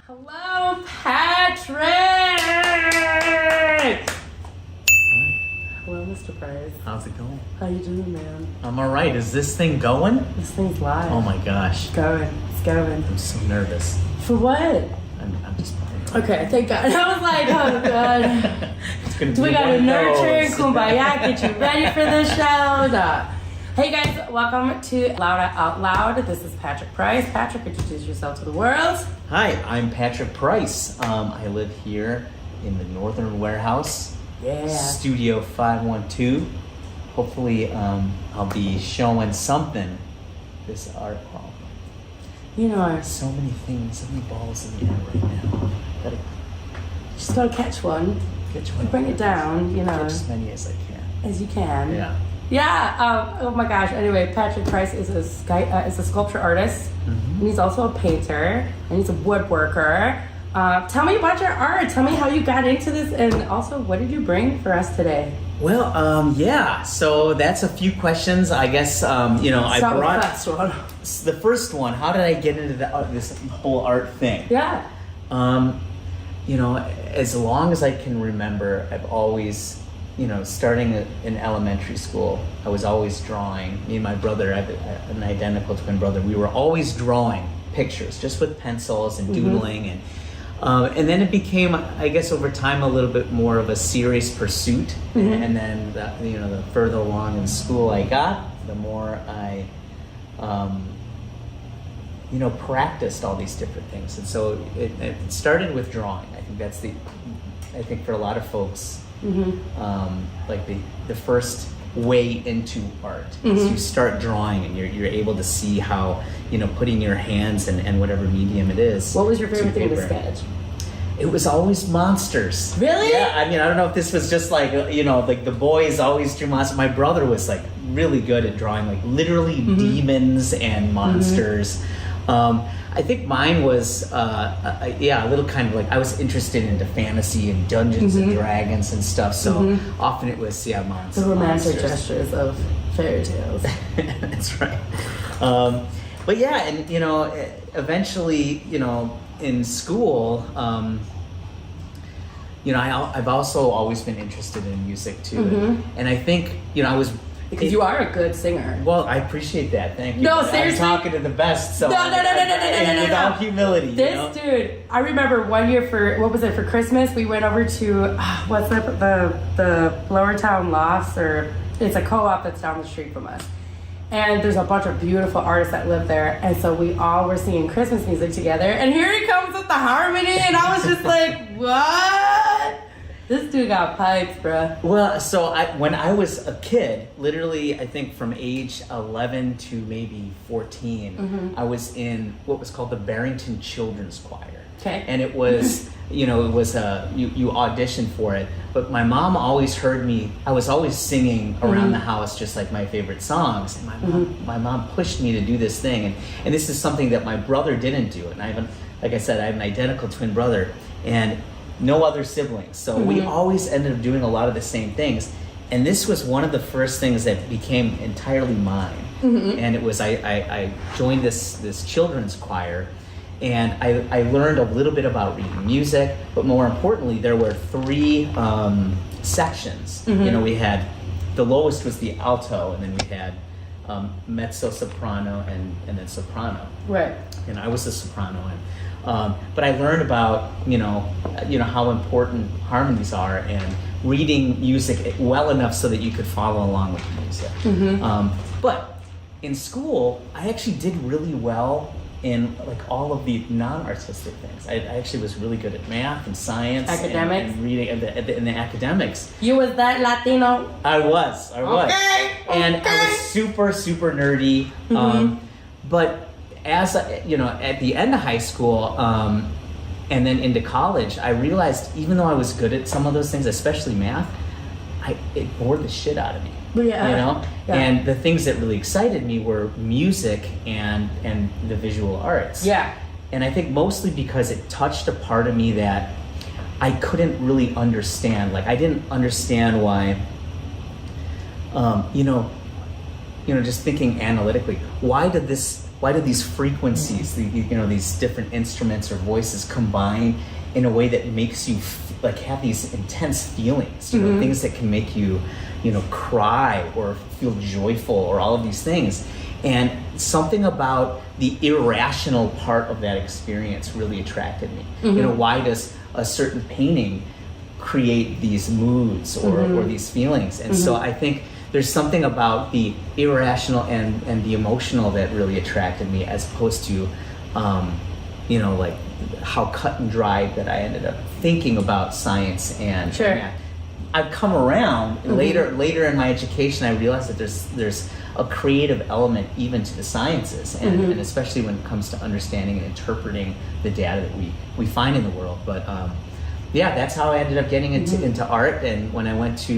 Hello, Patrick! Hi. Hello, Mr. Price. How's it going? How you doing, man? I'm all right. Is this thing going? This thing's live. Oh my gosh. It's going. It's going. I'm so nervous. For what? I'm just playing. Okay, thank God. I was like, oh God. It's gonna be We gotta one of nurture, those. kumbaya, get you ready for this show. Nah. Hey guys, welcome to Lauda Out Loud. This is Patrick Price. Patrick, introduce yourself to the world. Hi, I'm Patrick Price. I live here in the Northern Warehouse, Yeah. Studio 512. Hopefully, I'll be showing something this art. Oh, You know, so many things, so many balls in the air right now. Gotta just gotta catch one, catch one. bring it down, you know, Catch as many as I can. as you can. Yeah. Yeah. Oh my gosh. Anyway, Patrick Price is a sculpture artist, and he's also a painter, and he's a woodworker. Tell me about your art. Tell me how you got into this, and also what did you bring for us today? Well, yeah. So that's a few questions. I guess I Start with brought the first one. the first one. How did I get into this whole art thing? Yeah. As long as I can remember, I've always, starting in elementary school, I was always drawing. Me and my brother, I have an identical twin brother. We were always drawing pictures, just with pencils and doodling, and then it became, I guess, over time, a little bit more of a serious pursuit. And then, the further along in school I got, the more I, practiced all these different things. And so it started with drawing. I think for a lot of folks, like the first way into art is you start drawing and you're able to see how, putting your hands and whatever medium it is. What was your favorite thing to paper. sketch? It was always monsters. Really? Yeah, I don't know if this was just like, like the boys always drew monsters. My brother was like really good at drawing like literally demons and monsters. I think mine was, a little kind of like, I was interested into fantasy and Dungeons and Dragons and stuff. So often it was, monsters. The romantic gestures of fairy tales. That's right. But yeah, and eventually, in school, I've also always been interested in music too, and I think I was Because you are a good singer. Well, I appreciate that. Thank you. No, But seriously? I'm talking to the best. So No. With all humility. This dude, I remember one year for Christmas, we went over to, what's the Lower Town Lofts, or it's a co-op that's down the street from us. And there's a bunch of beautiful artists that live there. And so we all were singing Christmas music together. And here he comes with the harmony. And I was just like, what? This dude got pipes, bruh. Well, so when I was a kid, literally, I think from age 11 to maybe 14, I was in what was called the Barrington Children's Choir. Okay. And it was, you auditioned for it. But my mom always heard me. I was always singing around the house, just like my favorite songs. And my mom pushed me to do this thing. And this is something that my brother didn't do. And I have an identical twin brother. And no other siblings. So we always ended up doing a lot of the same things. And this was one of the first things that became entirely mine. And it was, I joined this children's choir, and I learned a little bit about reading music, but more importantly, there were 3 sections. We had, the lowest was the alto, and then we had mezzo soprano and then soprano. Right. And I was the soprano, but I learned about how important harmonies are and reading music well enough so that you could follow along with the music. But in school, I actually did really well in like all of the non-artistic things. I actually was really good at math and science, Academics? and reading and the academics. You was that Latino? I was, Okay. And I was super nerdy. But as at the end of high school, and then into college, I realized even though I was good at some of those things, especially math, it bored the shit out of me. Yeah. And the things that really excited me were music and the visual arts. Yeah. And I think mostly because it touched a part of me that I couldn't really understand. Like I didn't understand why, just thinking analytically, why did this why do these frequencies, these different instruments or voices combine in a way that makes you like have these intense feelings, things that can make you, cry or feel joyful or all of these things. And something about the irrational part of that experience really attracted me. Why does a certain painting create these moods or these feelings? And so I think there's something about the irrational and the emotional that really attracted me, as opposed to, like how cut and dried that I ended up thinking about science and Sure. math. I've come around later in my education. I realized that there's a creative element even to the sciences, and especially when it comes to understanding and interpreting the data that we find in the world. But that's how I ended up getting into art. And when I went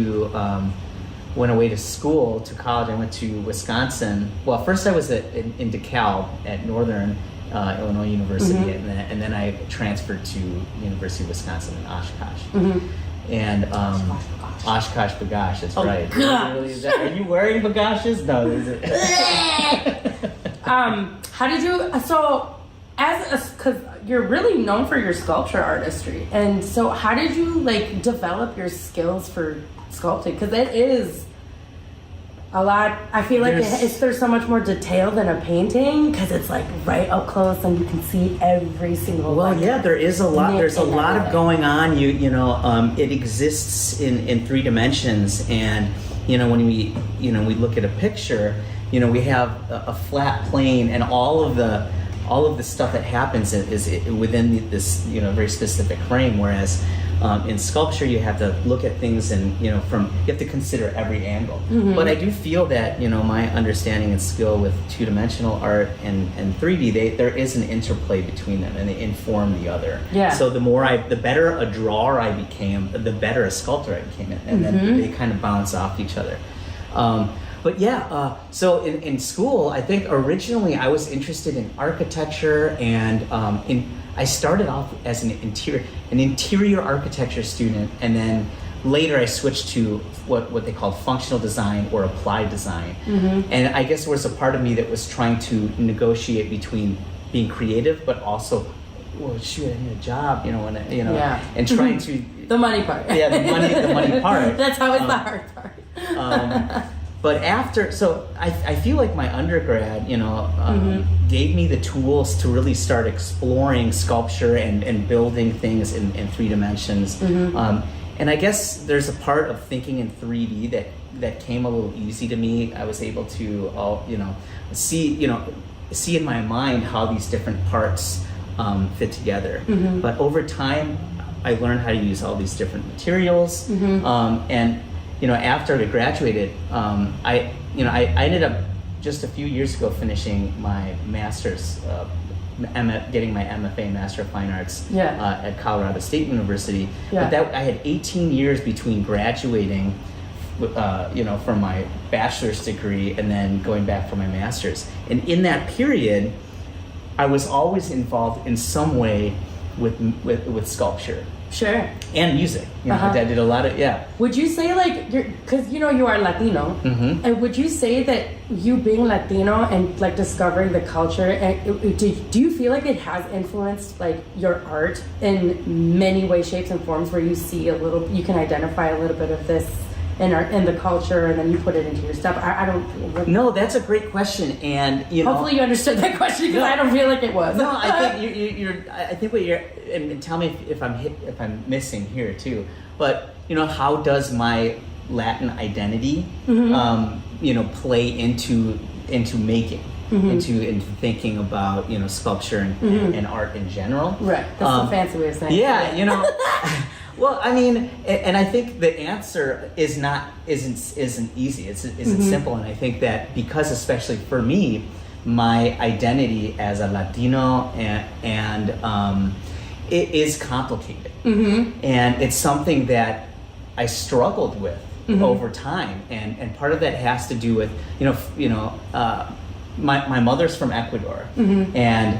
away to school, to college, I went to Wisconsin. Well, first I was in DeKalb at Northern Illinois University, and then I transferred to University of Wisconsin in Oshkosh. And Oshkosh Bagosh, that's right. Gosh. Are you wearing bagoshes? No, is it? How did you, because you're really known for your sculpture artistry, and so how did you like develop your skills for sculpting? Because it is a lot. I feel like there's so much more detail than a painting, because it's like right up close and you can see every single. Well, there is a lot. There's a lot of going on. It exists in 3 dimensions, and when we look at a picture, we have a flat plane, and all of the stuff that happens is within this very specific frame. Whereas in sculpture, you have to look at things and you have to consider every angle. But I do feel that my understanding and skill with 2-dimensional art and 3D, there is an interplay between them, and they inform the other. Yeah. So the better a drawer I became, the better a sculptor I became, and then they kind of bounce off each other. So in school, I think originally I was interested in architecture, and I started off as an interior architecture student, and then later I switched to what they call functional design or applied design. And I guess there was a part of me that was trying to negotiate between being creative, but also, well, shoot, I need a job, and trying to the money part. Yeah, the money part. That's always the hard part. But I feel like my undergrad, gave me the tools to really start exploring sculpture and building things in 3 dimensions. And I guess there's a part of thinking in 3D that came a little easy to me. I was able to, see in my mind how these different parts fit together. But over time, I learned how to use all these different materials, and after I graduated, I ended up just a few years ago finishing my master's, getting my MFA, Master of Fine Arts, at Colorado State University. But I had 18 years between graduating, from my bachelor's degree and then going back for my master's. And in that period, I was always involved in some way with sculpture. Sure. And music. I did a lot of, Would you say because you are Latino, and would you say that you being Latino and like discovering the culture, and do you feel like it has influenced like your art in many ways, shapes, and forms, where you see you can identify a little bit of this in the culture, and then you put it into your stuff? I don't. No, that's a great question, and hopefully you understood that question, because I don't feel like it was. No, I think you're. I think what you're, and tell me if I'm missing here too. But how does my Latin identity, play into making, into thinking about sculpture and art in general? Right. That's a fancy way of saying. Yeah, Well, I mean, and I think the answer isn't easy. Isn't simple, and I think that because, especially for me, my identity as a Latino and it is complicated, and it's something that I struggled with over time, and part of that has to do with my mother's from Ecuador, and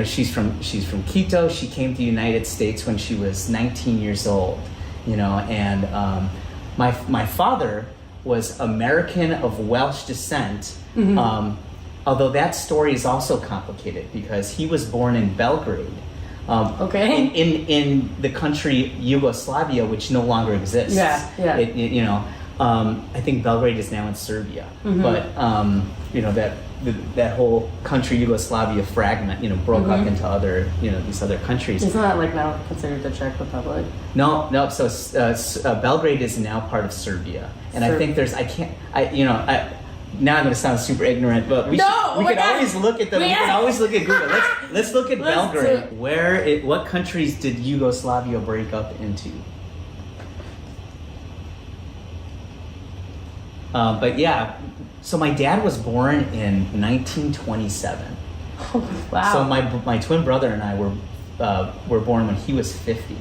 she's from Quito. She came to the United States when she was 19 years old, and my father was American of Welsh descent, Although that story is also complicated because he was born in Belgrade. Okay. In the country Yugoslavia, which no longer exists. Yeah, yeah. I think Belgrade is now in Serbia, but that whole country Yugoslavia fragment, broke up into other, these other countries. Isn't that like now considered the Czech Republic? No. So Belgrade is now part of Serbia, and I think now I'm going to sound super ignorant, but we can always look at them. We can always look at Google. Let's look at Belgrade. What countries did Yugoslavia break up into? But yeah, so my dad was born in 1927. Oh, wow. So my twin brother and I were born when he was 50.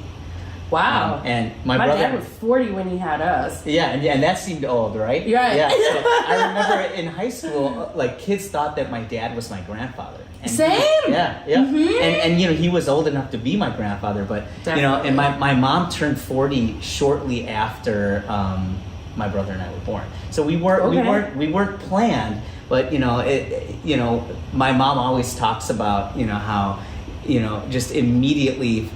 Wow. And my brother, dad was 40 when he had us. Yeah, and that seemed old, right? Yeah. Yeah. So I remember in high school, like kids thought that my dad was my grandfather. And Same. Yeah. Mm-hmm. And he was old enough to be my grandfather, but Definitely. and my mom turned 40 shortly after my brother and I were born. So we weren't planned, but my mom always talks about how just immediately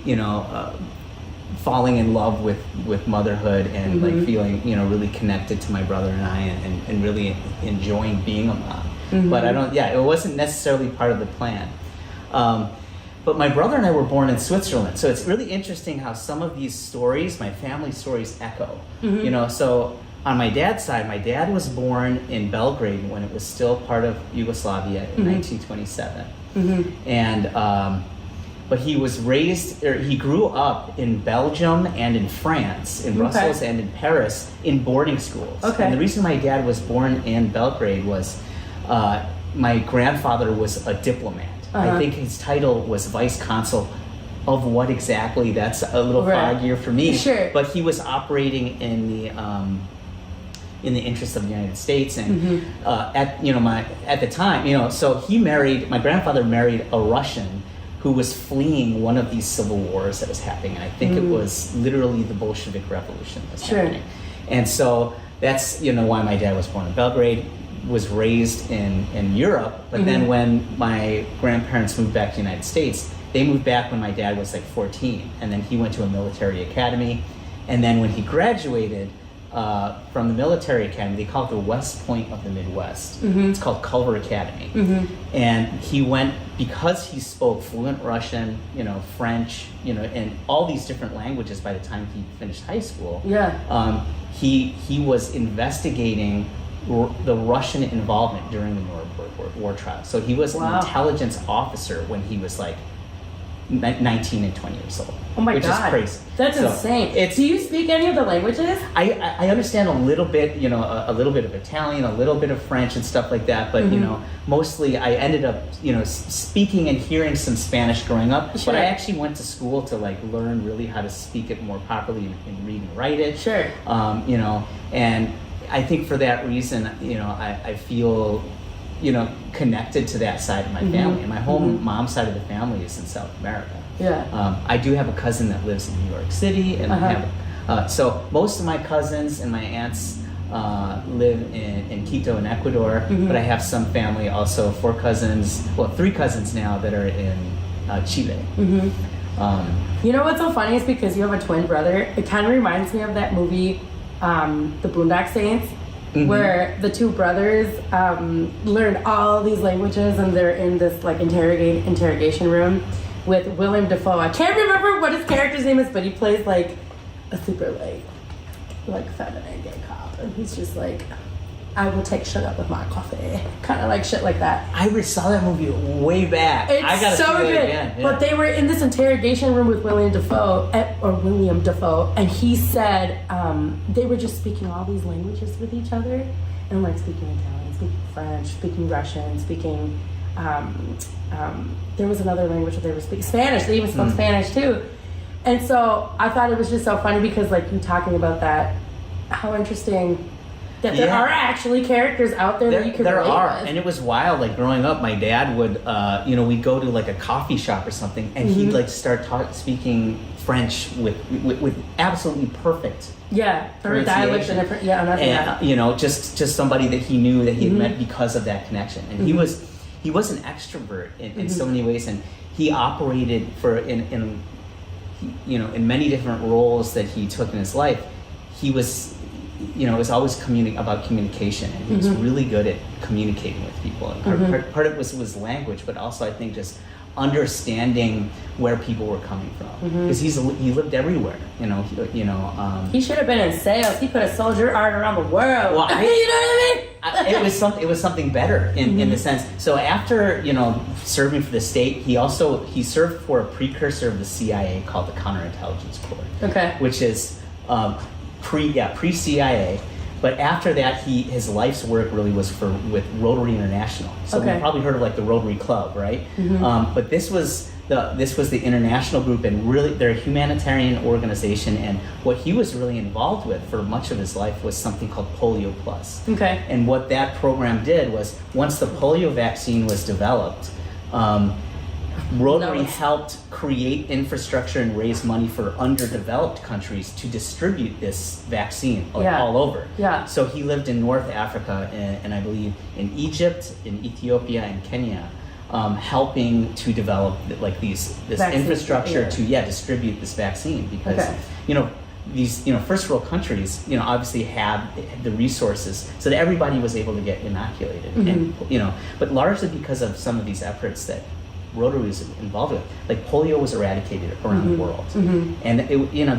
falling in love with motherhood and like feeling really connected to my brother and I and really enjoying being a mom. But it wasn't necessarily part of the plan. But my brother and I were born in Switzerland, so it's really interesting how some of these stories, my family stories, echo. So on my dad's side, my dad was born in Belgrade when it was still part of Yugoslavia in 1927, and but he he grew up in Belgium and in France, in Brussels and in Paris, in boarding schools. Okay. And the reason my dad was born in Belgrade was my grandfather was a diplomat. I think his title was vice consul of what exactly? That's a little foggier for me. Sure. But he was operating in the interest of the United States, and at the time, so my grandfather married a Russian who was fleeing one of these civil wars that was happening. And I think it was literally the Bolshevik Revolution that was happening. And so that's, why my dad was born in Belgrade, was raised in Europe. But then when my grandparents moved back to the United States, they moved back when my dad was like 14. And then he went to a military academy. And then when he graduated from the military academy, they call it the West Point of the Midwest. It's called Culver Academy. And he went, because he spoke fluent Russian, French, and all these different languages by the time he finished high school. He was investigating the Russian involvement during the Nuremberg War trial. So he was an intelligence officer when he was like 19 and 20 years old. Oh my God. Which is crazy. That's insane. Do you speak any of the languages? I understand a little bit, a little bit of Italian, a little bit of French and stuff like that, but mostly I ended up, speaking and hearing some Spanish growing up, but I actually went to school to like learn really how to speak it more properly and read and write it. And I think for that reason, I feel connected to that side of my family. And my whole mom's side of the family is in South America. I do have a cousin that lives in New York City, and I have so most of my cousins and my aunts live in Quito in Ecuador, but I have some family also, 3 cousins now that are in Chile. What's so funny is because you have a twin brother, it kind of reminds me of that movie, The Boondock Saints, where the 2 brothers learned all these languages, and they're in this like interrogation room with Willem Dafoe. I can't remember what his character's name is, but he plays like a super like feminine gay cop, and he's just like, I will take sugar with my coffee, kind of like shit like that. I saw that movie way back. I gotta so good. Again. Yeah. But they were in this interrogation room with William Dafoe, and he said they were just speaking all these languages with each other, and like speaking Italian, speaking French, speaking Russian, speaking there was another language that they were speaking, Spanish. They even spoke Spanish too. And so I thought it was just so funny because like you talking about that, how interesting that there are actually characters out there that you could relate with. And it was wild. Like growing up, my dad would, we'd go to like a coffee shop or something, and he'd like start speaking French with absolutely perfect. Or dialect and different. Just somebody that he knew that he had met because of that connection. And he was, he was an extrovert in so many ways, and he operated in many different roles that he took in his life. He was, it was always about communication, and he was really good at communicating with people. And part of it was language, but also I think just understanding where people were coming from, because he lived everywhere. He should have been in sales. He could have sold your art around the world. Well, you know what I mean? It was something better in the sense. So after serving for the state, he served for a precursor of the CIA called the Counterintelligence Corps. Okay. Which is pre-CIA. But after that, his life's work really was with Rotary International. So you've probably heard of like the Rotary Club, right? But this was the international group, and really they're a humanitarian organization. And what he was really involved with for much of his life was something called Polio Plus. Okay. And what that program did was, once the polio vaccine was developed, Rotary helped create infrastructure and raise money for underdeveloped countries to distribute this vaccine all over. Yeah. So he lived in North Africa and I believe in Egypt, in Ethiopia, and Kenya, helping to develop this vaccine, infrastructure to distribute this vaccine, because these first world countries obviously have the resources so that everybody was able to get inoculated, and but largely because of some of these efforts that Rotary was involved with, like polio was eradicated around the world, and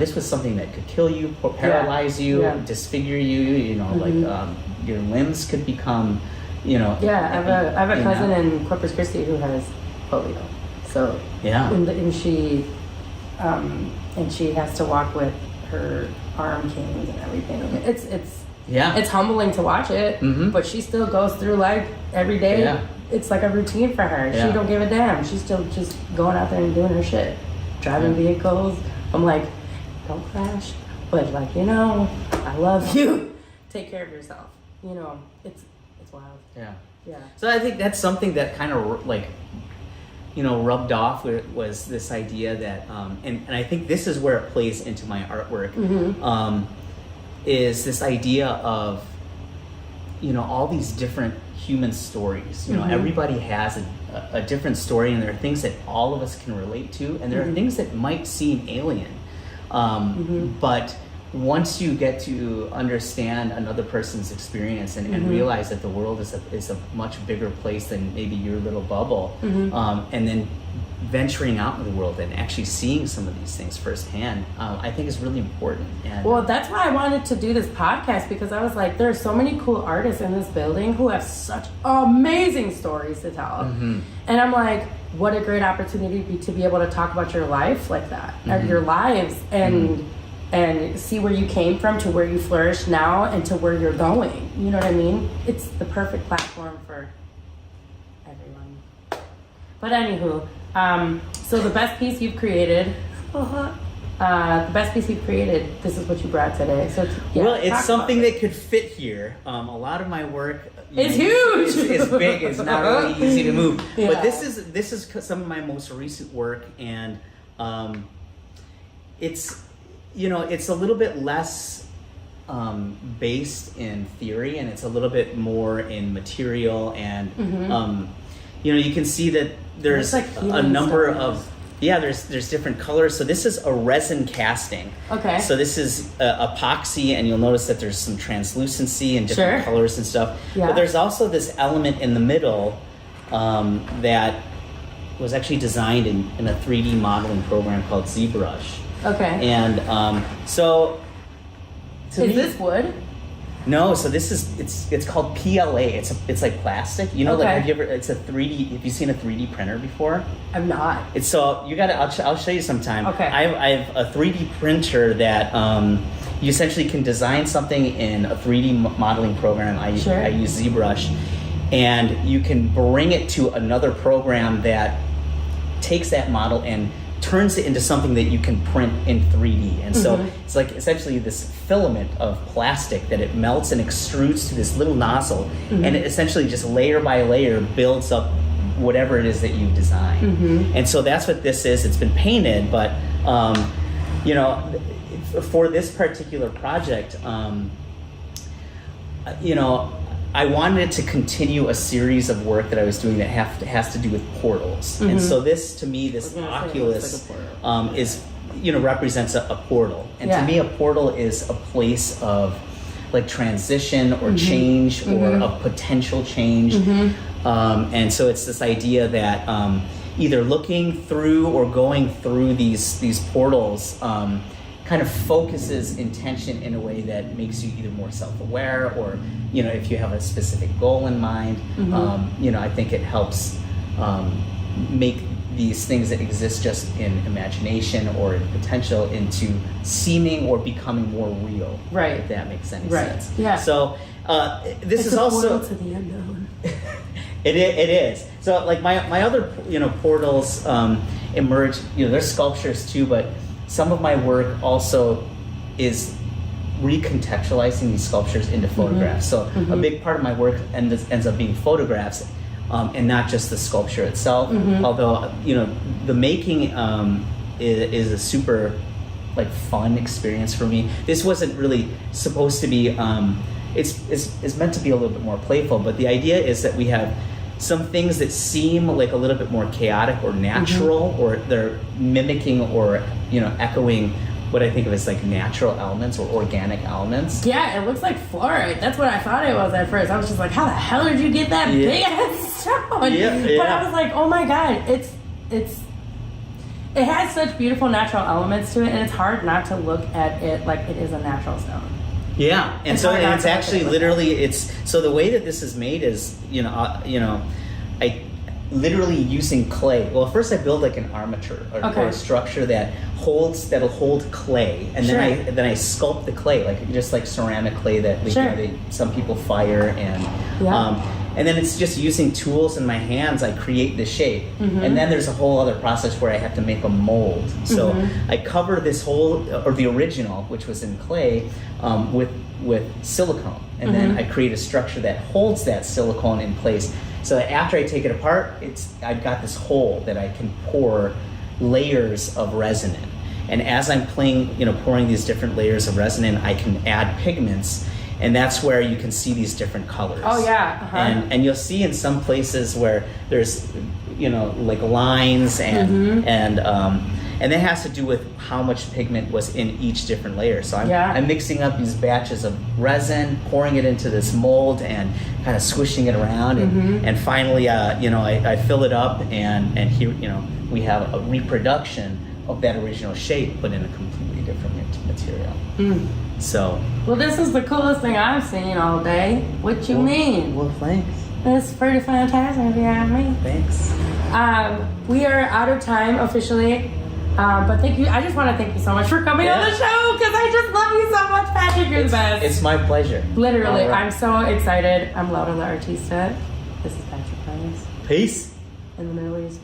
this was something that could kill you, paralyze you, disfigure you, like your limbs could become, I have a cousin in Corpus Christi who has polio, so and she has to walk with her arm canes and everything. It's humbling to watch it, but she still goes through like every day. Yeah. It's like a routine for her. Yeah. She don't give a damn. She's still just going out there and doing her shit, driving vehicles. I'm like, don't crash, but like I love you. Take care of yourself. It's wild. Yeah. Yeah. So I think that's something that kind of rubbed off was this idea that, and I think this is where it plays into my artwork, is this idea of, all these different human stories. Everybody has a different story, and there are things that all of us can relate to, and there are things that might seem alien. But once you get to understand another person's experience and realize that the world is a much bigger place than maybe your little bubble, and then venturing out in the world and actually seeing some of these things firsthand, I think is really important. And well, that's why I wanted to do this podcast, because I was like, there are so many cool artists in this building who have such amazing stories to tell. And I'm like, what a great opportunity to be able to talk about your life like that, or your lives, and see where you came from to where you flourish now and to where you're going. You know what I mean? It's the perfect platform for everyone. But anywho, so the best piece you've created, this is what you brought today. So well, it's something that could fit here. A lot of my work is huge. It's big. It's not really easy to move. Yeah. But this is some of my most recent work, and it's it's a little bit less based in theory, and it's a little bit more in material, and you can see that there's like a number of there's different colors. So this is a resin casting. Okay. So this is epoxy, and you'll notice that there's some translucency and different colors and stuff. Yeah. But there's also this element in the middle that was actually designed in a 3D modeling program called ZBrush. Okay. And so is this wood? No, so this is it's called PLA. It's like plastic. Like have you ever? It's a 3D. Have you seen a 3D printer before? I'm not. It's so you got to. I'll show you sometime. Okay. I have a 3D printer that you essentially can design something in a 3D modeling program. I use ZBrush, and you can bring it to another program that takes that model and turns it into something that you can print in 3D. And so it's like essentially this filament of plastic that it melts and extrudes to this little nozzle, and it essentially just layer by layer builds up whatever it is that you've designed. And so that's what this is. It's been painted, but for this particular project, I wanted to continue a series of work that I was doing that has to do with portals. And so this, to me, this Oculus is, represents a portal. And to me, a portal is a place of like transition or change or of potential change. And so it's this idea that either looking through or going through these portals kind of focuses intention in a way that makes you either more self-aware or, if you have a specific goal in mind, I think it helps make these things that exist just in imagination or in potential into seeming or becoming more real. Right. If that makes any Right. sense. Yeah. So this is also to the unknown. It is. So like my other portals emerge. There's sculptures too, but some of my work also is recontextualizing these sculptures into photographs. So a big part of my work ends up being photographs, and not just the sculpture itself. Although the making is a super like fun experience for me. This wasn't really supposed to be. It's meant to be a little bit more playful, but the idea is that we have some things that seem like a little bit more chaotic or natural, or they're mimicking or echoing what I think of as like natural elements or organic elements. Yeah, it looks like fluorite. That's what I thought it was at first. I was just like, how the hell did you get that big ass stone? Yeah. But I was like, oh my god, it has such beautiful natural elements to it, and it's hard not to look at it like it is a natural stone. Yeah, and It's so hard not it's to look actually at it literally so the way that this is made is I literally using clay. Well, first I build like an armature or a structure that'll hold clay, and then I sculpt the clay like just like ceramic clay that some people fire and then it's just using tools in my hands. I create the shape, and then there's a whole other process where I have to make a mold. So I cover this whole, or the original, which was in clay, with silicone, and then I create a structure that holds that silicone in place. So that after I take it apart, I've got this hole that I can pour layers of resin in, and as I'm pouring these different layers of resin in, I can add pigments. And that's where you can see these different colors. Oh yeah. And you'll see in some places where there's like lines and that has to do with how much pigment was in each different layer. So I'm mixing up these batches of resin, pouring it into this mold and kind of swishing it around, and finally I fill it up, and here we have a reproduction of that original shape but in a completely different material. So, well, this is the coolest thing I've seen all day. What you mean? Well, thanks. It's pretty fantastic if you ask me. Thanks. We are out of time officially, but thank you. I just want to thank you so much for coming on the show, because I just love you so much, Patrick. You're the best. It's my pleasure. Literally, right. I'm so excited. I'm Lauda the Artista. This is Patrick Price. Peace. In the Middle East.